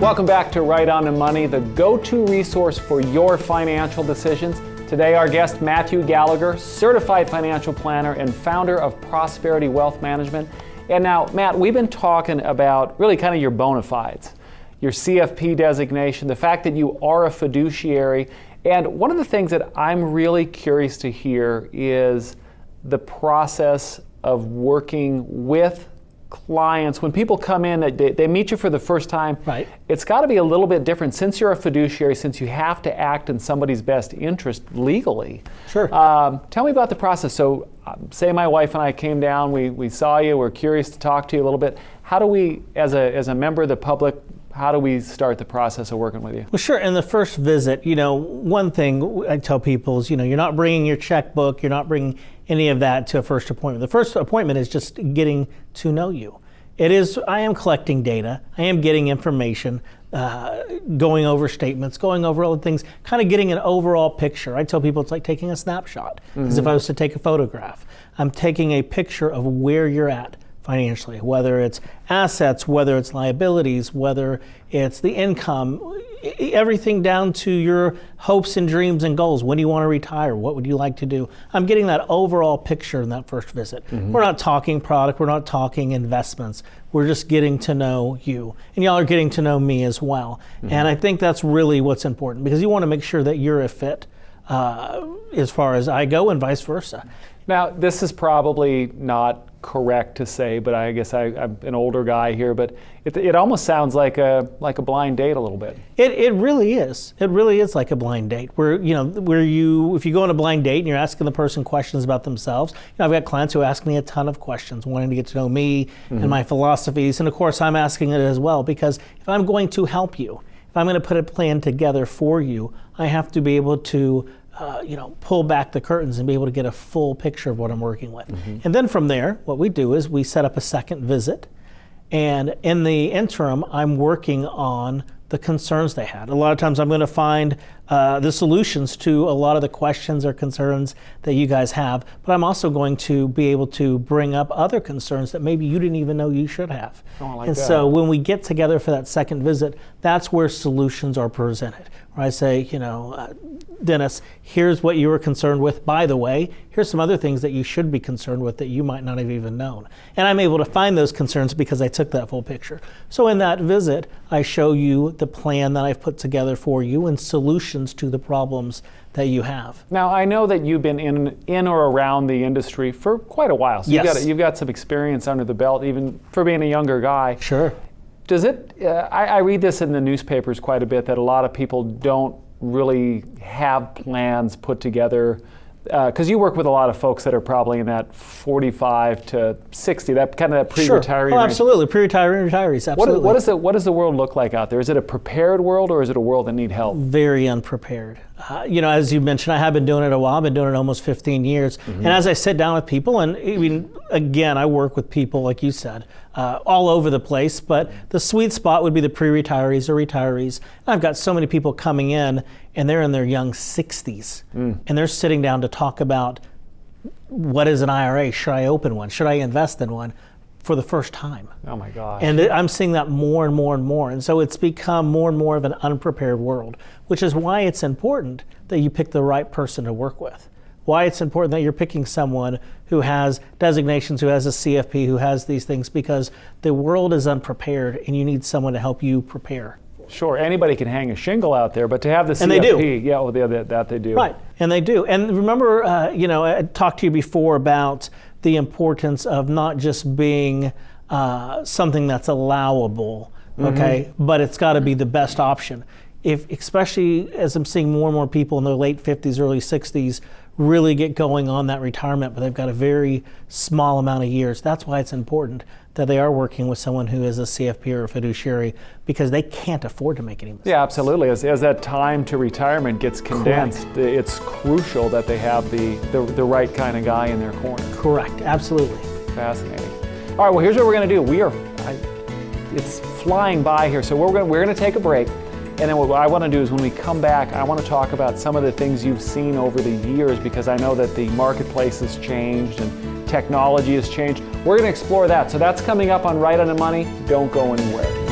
Welcome back to Right On the Money, the go-to resource for your financial decisions. Today our guest, Matthew Gallagher, certified financial planner and founder of Prosperity Wealth Management. And now, Matt, we've been talking about really kind of your bona fides, your CFP designation, the fact that you are a fiduciary. And one of the things that I'm really curious to hear is the process of working with clients. When people come in, they meet you for the first time, right. It's got to be a little bit different since you're a fiduciary, since you have to act in somebody's best interest legally. Sure. Tell me about the process. So say my wife and I came down, we saw you, we're curious to talk to you a little bit. How do we, as a member of the public, how do we start the process of working with you? Well, sure. In the first visit, one thing I tell people is, you're not bringing your checkbook, you're not bringing any of that to a first appointment. The first appointment is just getting to know you. I am collecting data, I am getting information, going over statements, going over all the things, kind of getting an overall picture. I tell people it's like taking a snapshot, as if I was to take a photograph. I'm taking a picture of where you're at financially, whether it's assets, whether it's liabilities, whether it's the income, everything down to your hopes and dreams and goals. When do you want to retire? What would you like to do? I'm getting that overall picture in that first visit. We're not talking product, we're not talking investments. We're just getting to know you. And y'all are getting to know me as well. And I think that's really what's important, because you want to make sure that you're a fit as far as I go and vice versa. Now, this is probably not correct to say, but I guess I'm an older guy here, but it almost sounds like a blind date a little bit. It really is. It really is like a blind date. If you go on a blind date and you're asking the person questions about themselves, I've got clients who ask me a ton of questions, wanting to get to know me and my philosophies, and of course I'm asking it as well, because if I'm going to help you, if I'm going to put a plan together for you, I have to be able to pull back the curtains and be able to get a full picture of what I'm working with. And then from there, what we do is we set up a second visit. And in the interim, I'm working on the concerns they had. A lot of times I'm going to find the solutions to a lot of the questions or concerns that you guys have, but I'm also going to be able to bring up other concerns that maybe you didn't even know you should have. So when we get together for that second visit, that's where solutions are presented. Where I say, Dennis, here's what you were concerned with. By the way, here's some other things that you should be concerned with that you might not have even known. And I'm able to find those concerns because I took that full picture. So in that visit, I show you the plan that I've put together for you and solutions to the problems that you have. Now, I know that you've been in or around the industry for quite a while. So yes. You've got some experience under the belt, even for being a younger guy. Sure. Does it, I read this in the newspapers quite a bit, that a lot of people don't really have plans put together, because you work with a lot of folks that are probably in that 45 to 60, that kind of that pre-retiree Sure. Oh, range. absolutely, retirees, absolutely. What does the world look like out there? Is it a prepared world, or is it a world that need help? Very unprepared. As you mentioned, I have been doing it a while. I've been doing it almost 15 years. And as I sit down with people, and again, I work with people, like you said, all over the place, but the sweet spot would be the pre-retirees or retirees. I've got so many people coming in, and they're in their young 60s, and they're sitting down to talk about, what is an IRA? Should I open one? Should I invest in one? For the first time. Oh my gosh. And I'm seeing that more and more and more. And so it's become more and more of an unprepared world, which is why it's important that you pick the right person to work with. Why it's important that you're picking someone who has designations, who has a CFP, who has these things, because the world is unprepared and you need someone to help you prepare. Sure, anybody can hang a shingle out there, but to have the CFP, and they do. Yeah, well, that they do. Right, and they do. And remember, I talked to you before about the importance of not just being something that's allowable, okay, but it's got to be the best option. Especially as I'm seeing more and more people in their late 50s, early 60s really get going on that retirement, but they've got a very small amount of years. That's why it's important that they are working with someone who is a CFP or a fiduciary, because they can't afford to make any mistakes. Yeah, absolutely. As that time to retirement gets condensed, correct, it's crucial that they have the right kind of guy in their corner. Correct, absolutely. Fascinating. All right, well, here's what we're going to do. It's flying by here, so we're going to take a break. And then what I want to do is, when we come back, I want to talk about some of the things you've seen over the years, because I know that the marketplace has changed and technology has changed. We're going to explore that. So that's coming up on Right on the Money. Don't go anywhere.